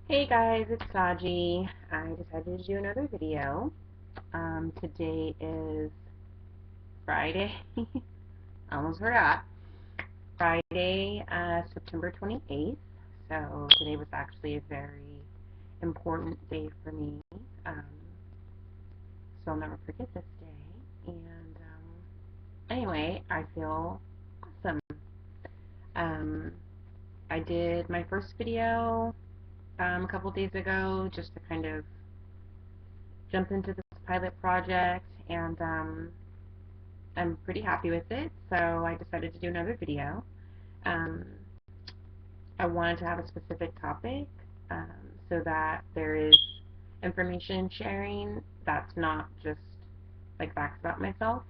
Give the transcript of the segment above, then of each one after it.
Hey guys, it's Sahjii. I decided to do another video. Today is Friday. I almost forgot. Friday, September 28th. So today was actually a very important day for me. Um, so I'll never forget this day. And anyway, I feel awesome. Um, I did my first video a couple days ago just to kind of jump into this pilot project, and I'm pretty happy with it, so I decided to do another video. Um, I wanted to have a specific topic um, so that there is information sharing that's not just like facts about myself.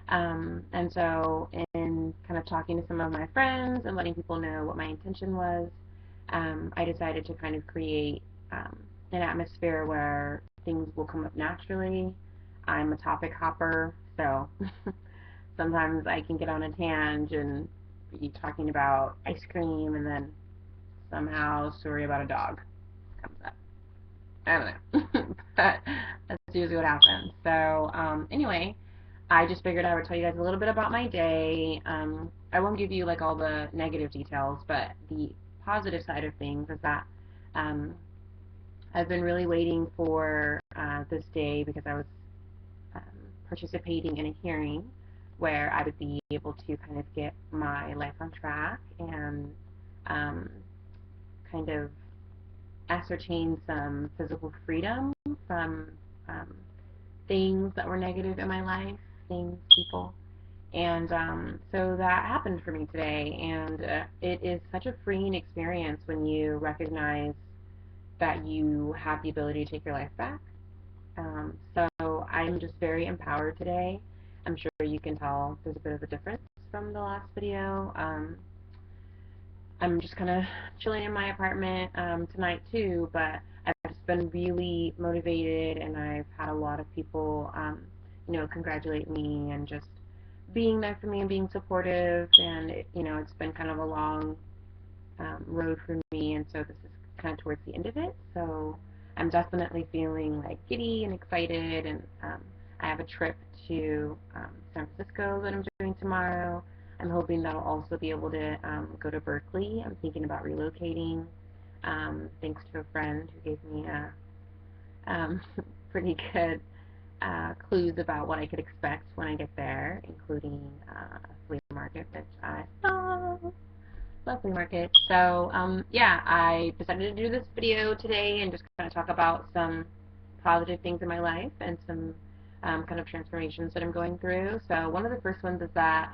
And so, in kind of talking to some of my friends and letting people know what my intention was, I decided to kind of create an atmosphere where things will come up naturally. I'm a topic hopper, so sometimes I can get on a tangent and be talking about ice cream, and then somehow a story about a dog comes up. I don't know, but that's usually what happens. So anyway, I just figured I would tell you guys a little bit about my day. I won't give you like all the negative details, but the positive side of things is that um, I've been really waiting for this day because I was um, participating in a hearing where I would be able to kind of get my life on track and um, kind of ascertain some physical freedom from um, things that were negative in my life, things, people. And so that happened for me today, and it is such a freeing experience when you recognize that you have the ability to take your life back. So I'm just very empowered today. I'm sure you can tell there's a bit of a difference from the last video. I'm just kind of chilling in my apartment tonight too, but I've just been really motivated, and I've had a lot of people, congratulate me and just being there for me and being supportive. And it's been kind of a long road for me, and so this is kind of towards the end of it. So I'm definitely feeling like giddy and excited, and I have a trip to San Francisco that I'm doing tomorrow. I'm hoping that I'll also be able to go to Berkeley. I'm thinking about relocating, thanks to a friend who gave me a pretty good clues about what I could expect when I get there, including a flea market, which I love flea market. So yeah, I decided to do this video today and just kind of talk about some positive things in my life and some kind of transformations that I'm going through. So one of the first ones is that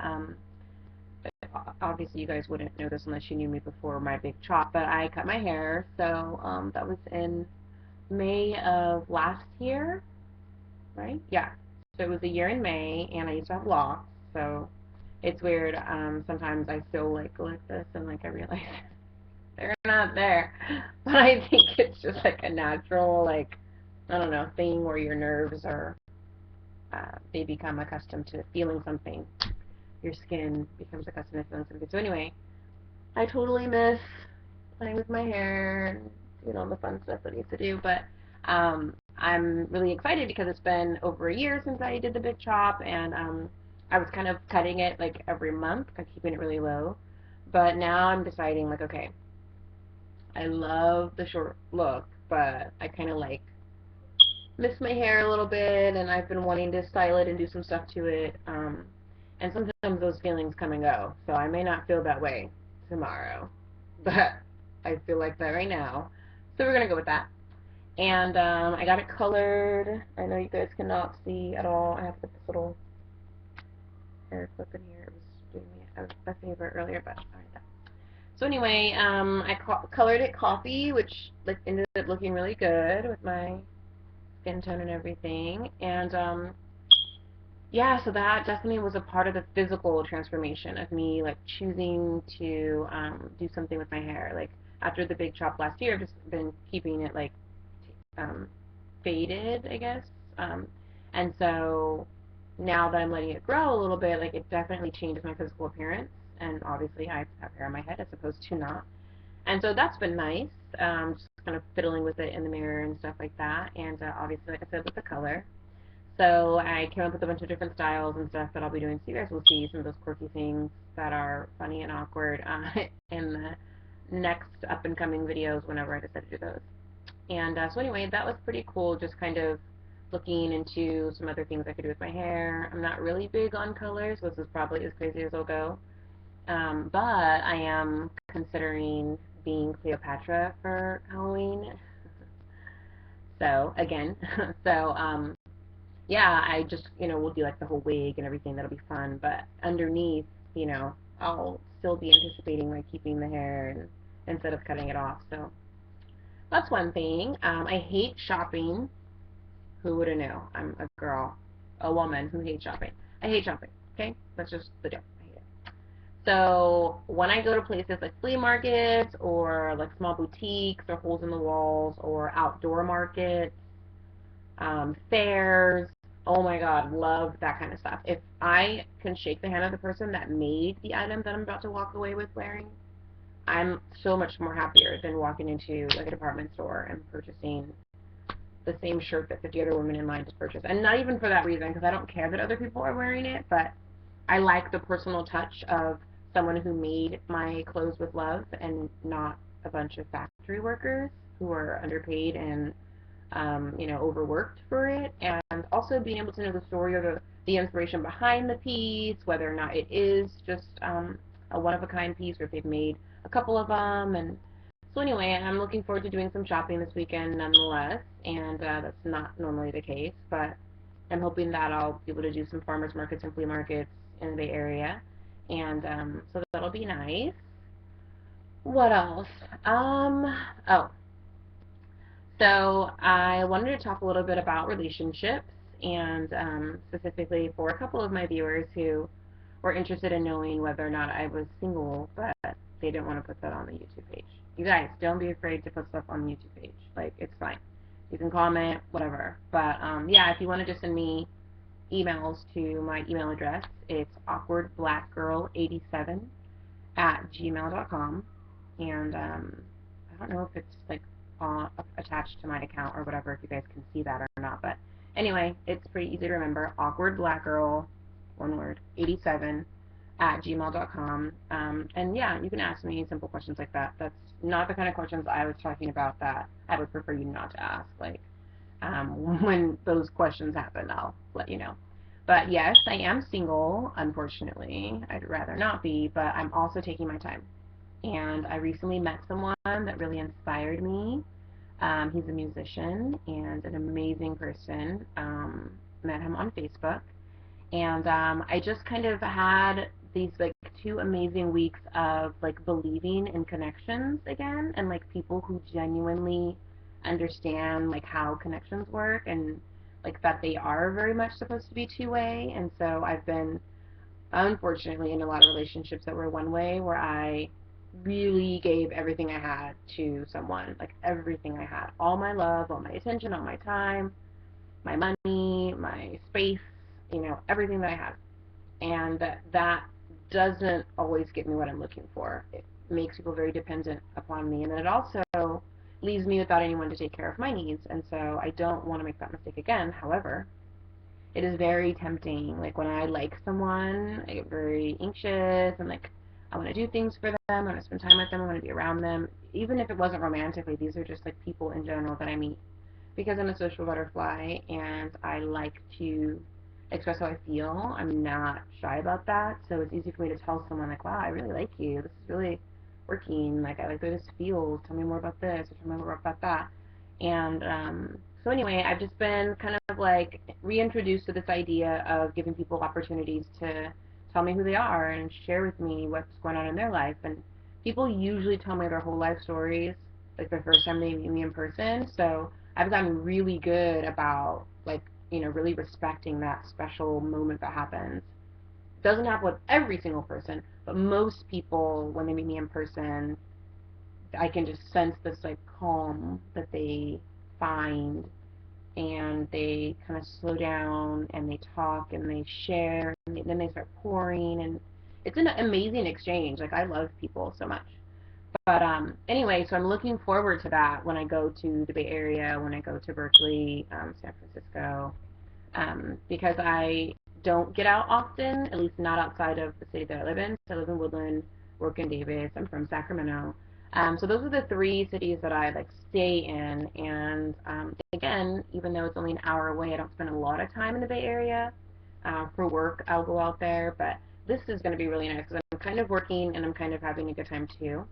obviously you guys wouldn't know this unless you knew me before my big chop, but I cut my hair. So that was in May of last year, right? Yeah. So it was a year in May, and I used to have locks. So it's weird. Sometimes I still like go like this, and like I realize they're not there. But I think it's just like a natural, like, I don't know, thing where your nerves are they become accustomed to feeling something. Your skin becomes accustomed to feeling something. So anyway, I totally miss playing with my hair and the fun stuff that I used to do. But I'm really excited because it's been over a year since I did the big chop, and I was kind of cutting it like every month, kind of keeping it really low. But now I'm deciding like, okay, I love the short look, but I kind of like miss my hair a little bit, and I've been wanting to style it and do some stuff to it. And sometimes those feelings come and go, so I may not feel that way tomorrow, but I feel like that right now. So we're gonna go with that. And I got it colored. I know you guys cannot see at all. I have to put this little hair clip in here. It was doing me a favor earlier, but alright. So anyway, I colored it coffee, which like ended up looking really good with my skin tone and everything. And yeah, so that definitely was a part of the physical transformation of me like choosing to do something with my hair. Like after the big chop last year, I've just been keeping it like um, faded, I guess. Um, and so now that I'm letting it grow a little bit, like it definitely changes my physical appearance. And obviously, I have hair on my head as opposed to not. And so that's been nice. Just kind of fiddling with it in the mirror and stuff like that. And obviously, like I said, with the color. So I came up with a bunch of different styles and stuff that I'll be doing. So you guys will see some of those quirky things that are funny and awkward in the next up and coming videos whenever I decide to do those. And so anyway, that was pretty cool. Just kind of looking into some other things I could do with my hair. I'm not really big on colors. This is probably as crazy as I'll go. But I am considering being Cleopatra for Halloween. So again, so yeah, I just, we'll do like the whole wig and everything. That'll be fun. But underneath, I'll still be anticipating like keeping the hair and instead of cutting it off. So that's one thing. I hate shopping. Who would have known? I'm a girl, a woman who hates shopping. I hate shopping. Okay, that's just the deal. I hate it. So when I go to places like flea markets or like small boutiques or holes in the walls or outdoor markets, fairs. Oh my God, love that kind of stuff. If I can shake the hand of the person that made the item that I'm about to walk away with wearing, I'm so much more happier than walking into like a department store and purchasing the same shirt that 50 other women in line just purchased. And not even for that reason, because I don't care that other people are wearing it, but I like the personal touch of someone who made my clothes with love and not a bunch of factory workers who are underpaid and overworked for it, and also being able to know the story or the inspiration behind the piece, whether or not it is just a one-of-a-kind piece or if they've made a couple of them. And so anyway, I'm looking forward to doing some shopping this weekend nonetheless, and that's not normally the case, but I'm hoping that I'll be able to do some farmers markets and flea markets in the Bay Area, and so that'll be nice. What else? Oh, so I wanted to talk a little bit about relationships, and specifically for a couple of my viewers who were interested in knowing whether or not I was single, but they didn't want to put that on the YouTube page. You guys, don't be afraid to put stuff on the YouTube page. Like, it's fine. You can comment, whatever. But yeah, if you want to just send me emails to my email address, it's awkwardblackgirl87@gmail.com. And I don't know if it's like attached to my account or whatever, if you guys can see that or not. But anyway, it's pretty easy to remember. Awkwardblackgirl, one word, 87@gmail.com. And yeah, you can ask me simple questions like that. That's not the kind of questions I was talking about that I would prefer you not to ask. Like, when those questions happen, I'll let you know. But yes, I am single, unfortunately. I'd rather not be, but I'm also taking my time. And I recently met someone that really inspired me. He's a musician and an amazing person. Met him on Facebook. And I just kind of had these like 2 amazing weeks of like believing in connections again and like people who genuinely understand like how connections work and like that they are very much supposed to be two-way. And so I've been unfortunately in a lot of relationships that were one way where I really gave everything I had to someone, like everything I had, all my love, all my attention, all my time, my money, my space, everything that I had. And that doesn't always get me what I'm looking for. It makes people very dependent upon me, and then it also leaves me without anyone to take care of my needs, and so I don't want to make that mistake again. However, it is very tempting. Like when I like someone, I get very anxious and like I want to do things for them, I want to spend time with them, I want to be around them. Even if it wasn't romantically, these are just like people in general that I meet because I'm a social butterfly and I like to express how I feel. I'm not shy about that, so it's easy for me to tell someone like, wow, I really like you. This is really working. Like I like the way this feels. Tell me more about this or tell me more about that. And so anyway, I've just been kind of like reintroduced to this idea of giving people opportunities to tell me who they are and share with me what's going on in their life. And people usually tell me their whole life stories like the first time they meet me in person. So I've gotten really good about like, really respecting that special moment that happens. It doesn't happen with every single person, but most people when they meet me in person, I can just sense this like calm that they find, and they kind of slow down and they talk and they share and then they start pouring, and it's an amazing exchange. Like I love people so much. But anyway, so I'm looking forward to that when I go to the Bay Area, when I go to Berkeley, San Francisco, because I don't get out often, at least not outside of the city that I live in. So I live in Woodland, work in Davis. I'm from Sacramento. So those are the three cities that I like stay in. And again, even though it's only an hour away, I don't spend a lot of time in the Bay Area. For work, I'll go out there, but this is going to be really nice because I'm kind of working and I'm kind of having a good time too.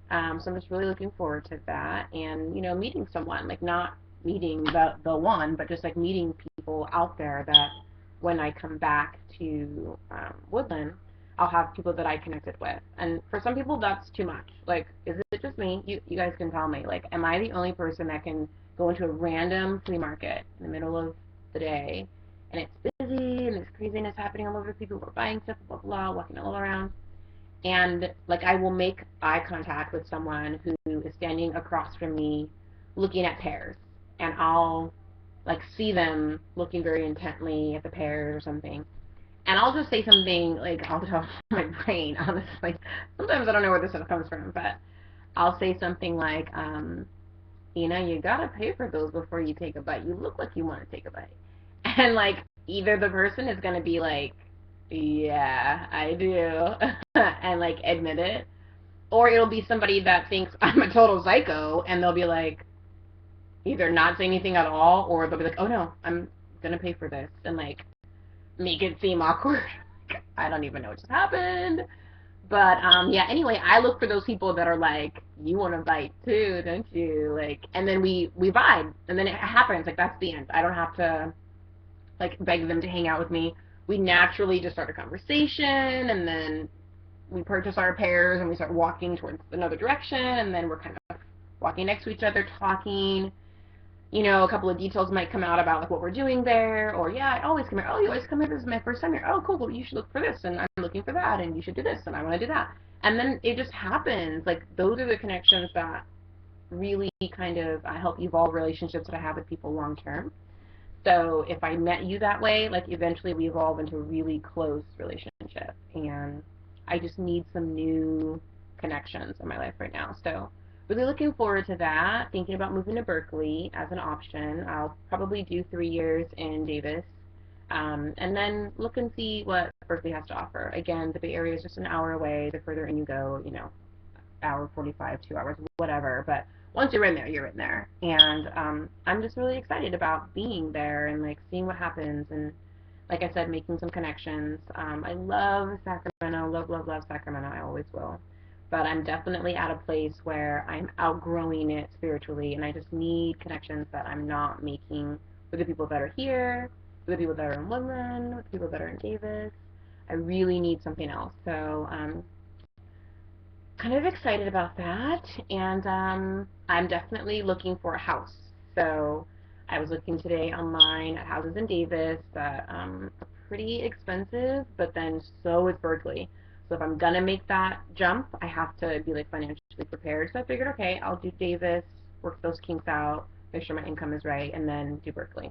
So I'm just really looking forward to that, and meeting someone, like not meeting the one, but just like meeting people out there that when I come back to Woodland, I'll have people that I connected with. And for some people, that's too much. Like, is it just me? You guys can tell me. Like, am I the only person that can go into a random flea market in the middle of the day, and it's busy and there's craziness happening all over, people are buying stuff, blah blah, blah, walking all around, and like I will make eye contact with someone who is standing across from me looking at pears, and I'll like see them looking very intently at the pears or something, and I'll just say something like I'll tell my brain, honestly. Sometimes I don't know where this stuff comes from, but I'll say something like, you gotta pay for those before you take a bite. You look like you want to take a bite. And like either the person is gonna be like, yeah, I do, and like admit it, or it'll be somebody that thinks I'm a total psycho, and they'll be like, either not say anything at all, or they'll be like, oh no, I'm gonna pay for this, and like make it seem awkward. I don't even know what just happened. But yeah. Anyway, I look for those people that are like, you want to bite too, don't you? Like, and then we vibe, and then it happens. Like that's the end. I don't have to like beg them to hang out with me. We naturally just start a conversation, and then we purchase our pairs, and we start walking towards another direction, and then we're kind of walking next to each other, talking. A couple of details might come out about like what we're doing there, or yeah, I always come here. Oh, you always come here. This is my first time here. Oh, cool. Well, you should look for this, and I'm looking for that, and you should do this, and I want to do that. And then it just happens. Like those are the connections that really kind of help evolve relationships that I have with people long term. So if I met you that way, like eventually we evolve into a really close relationship, and I just need some new connections in my life right now. So really looking forward to that. Thinking about moving to Berkeley as an option. I'll probably do 3 years in Davis, and then look and see what Berkeley has to offer. Again, the Bay Area is just an hour away. The further in you go, hour 45, 2 hours, whatever. But once you're in there, you're in there. And I'm just really excited about being there and like seeing what happens. And like I said, making some connections. I love Sacramento, love, love, love Sacramento. I always will. But I'm definitely at a place where I'm outgrowing it spiritually, and I just need connections that I'm not making with the people that are here, with the people that are in Woodland, with the people that are in Davis. I really need something else. So kind of excited about that, and I'm definitely looking for a house. So I was looking today online at houses in Davis that are pretty expensive, but then so is Berkeley. So if I'm gonna make that jump, I have to be like financially prepared. So I figured, okay, I'll do Davis, work those kinks out, make sure my income is right, and then do Berkeley.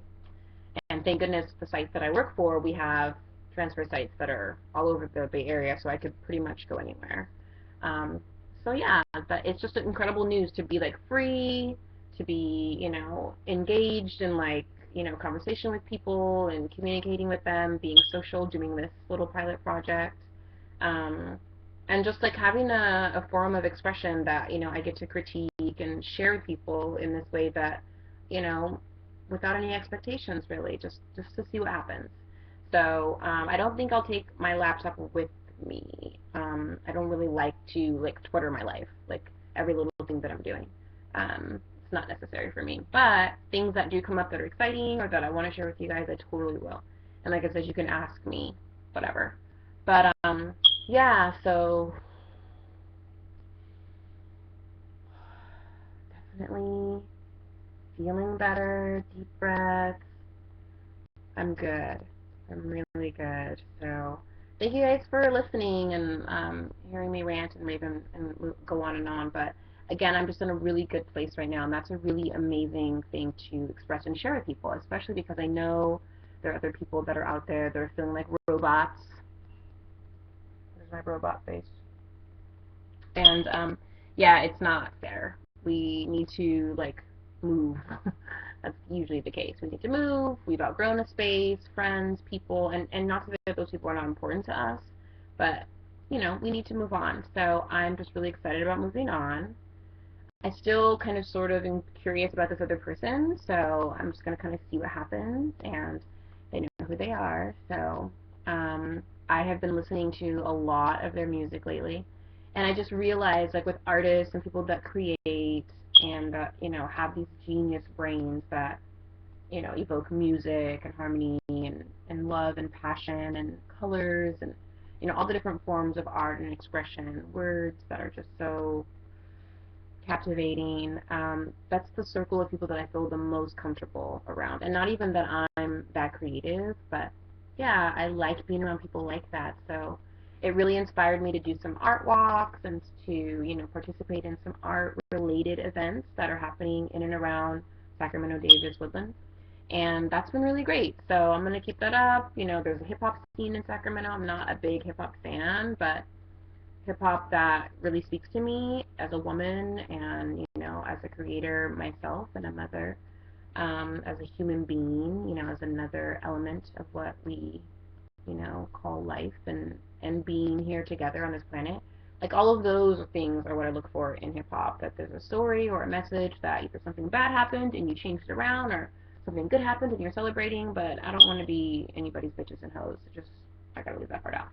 And thank goodness the sites that I work for, we have transfer sites that are all over the Bay Area, so I could pretty much go anywhere. Um, so yeah, but it's just incredible news to be like free, to be, engaged in like, conversation with people and communicating with them, being social, doing this little pilot project. Um, and just like having a forum of expression that, I get to critique and share with people in this way that, you know, without any expectations really, just to see what happens. So I don't think I'll take my laptop with me. I don't really like to like Twitter my life, like every little thing that I'm doing. It's not necessary for me. But things that do come up that are exciting or that I want to share with you guys, I totally will. And like I said, you can ask me, whatever. But yeah, so definitely feeling better, deep breaths. I'm good. I'm really good. So thank you guys for listening and hearing me rant and rave and go on and on. But again, I'm just in a really good place right now, and that's a really amazing thing to express and share with people, especially because I know there are other people that are out there that are feeling like robots. There's my robot face. And yeah, it's not fair. We need to like move. That's usually the case. We need to move. We've outgrown a space, friends, people, and not to say that those people are not important to us, but we need to move on. So I'm just really excited about moving on. I still kind of sort of am curious about this other person, so I'm just gonna kind of see what happens, and they know who they are. So I have been listening to a lot of their music lately, and I just realized, like with artists and people that create and that have these genius brains that evoke music and harmony and love and passion and colors and all the different forms of art and expression, words that are just so captivating. That's the circle of people that I feel the most comfortable around. And not even that I'm that creative, but yeah, I like being around people like that. So it really inspired me to do some art walks and to, participate in some art related events that are happening in and around Sacramento, Davis, Woodland. And that's been really great. So I'm going to keep that up. There's a hip hop scene in Sacramento. I'm not a big hip hop fan, but hip hop that really speaks to me as a woman and as a creator myself and a mother, as a human being, as another element of what we call life and being here together on this planet. Like all of those things are what I look for in hip hop. That there's a story or a message that either something bad happened and you changed it around, or something good happened and you're celebrating. But I don't want to be anybody's bitches and hoes. Just I gotta leave that part out.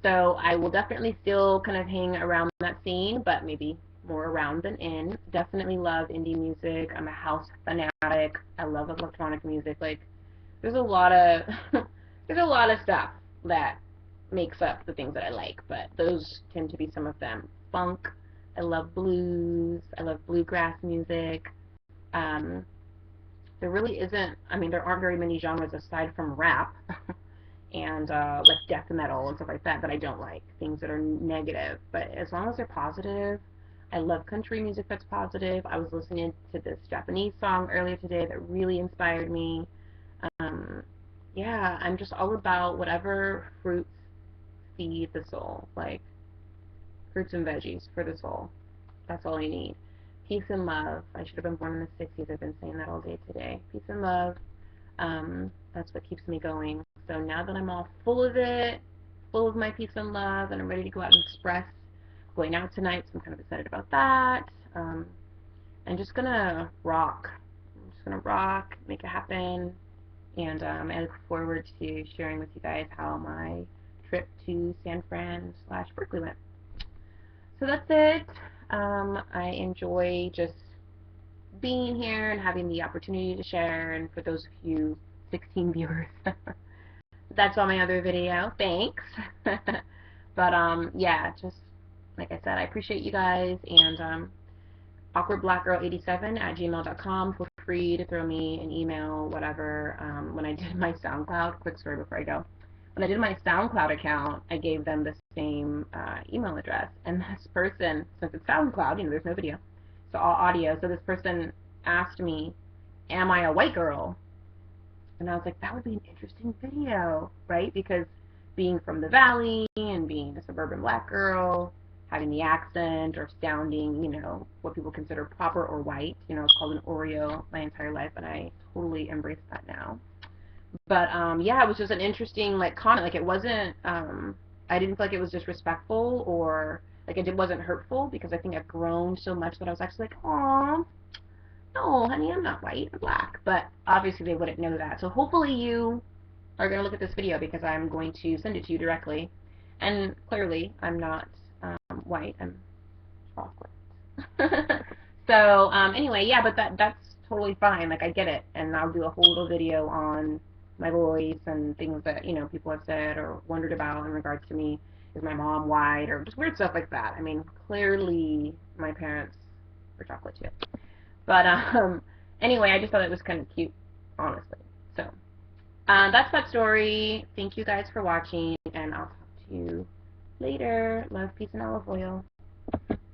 So I will definitely still kind of hang around that scene, but maybe more around than in. Definitely love indie music. I'm a house fanatic. I love electronic music. Like there's a lot of there's a lot of stuff that makes up the things that I like, but those tend to be some of them. Funk. I love blues. I love bluegrass music. Um, there really isn't. I mean, there aren't very many genres aside from rap. And like death metal and stuff like that I don't like. Things that are negative. But as long as they're positive, I love country music that's positive. I was listening to this Japanese song earlier today that really inspired me. Um, yeah, I'm just all about whatever fruits feed the soul, like fruits and veggies for the soul. That's all I need. Peace and love. I should have been born in the 60s. I've been saying that all day today. Peace and love. That's what keeps me going. So now that I'm all full of it, full of my peace and love, and I'm ready to go out and express, going out tonight, so I'm kind of excited about that. I'm just gonna rock. I'm just gonna rock, make it happen, and I look forward to sharing with you guys how my trip to San Fran slash Berkeley went. So that's it. I enjoy just being here and having the opportunity to share, and for those of you 16 viewers, that's on my other video. Thanks. But yeah, just like I said, I appreciate you guys, and awkwardblackgirl87@gmail.com. Feel free to throw me an email, whatever. When I did my SoundCloud, quick story before I go. When I did my SoundCloud account, I gave them the same email address, and this person, since it's SoundCloud, there's no video, so all audio. So this person asked me, "Am I a white girl?" And I was like, that would be an interesting video, right? Because being from the valley and being a suburban black girl, having the accent or sounding, what people consider proper or white, I was called an Oreo my entire life, and I totally embrace that now. But yeah, it was just an interesting like comment. Like it wasn't, I didn't feel like it was disrespectful or like it wasn't hurtful, because I think I've grown so much that I was actually like, aw, no, honey, I'm not white, I'm black. But obviously they wouldn't know that. So hopefully you are going to look at this video, because I'm going to send it to you directly. And clearly I'm not white, I'm chocolate. So anyway, yeah, but that's totally fine. Like I get it, and I'll do a whole little video on my voice and things that people have said or wondered about in regards to me. Is my mom white, or just weird stuff like that. I mean, clearly my parents were chocolate too. But anyway, I just thought it was kind of cute, honestly. So that's that story. Thank you guys for watching, and I'll talk to you later. Love, peace, and olive oil.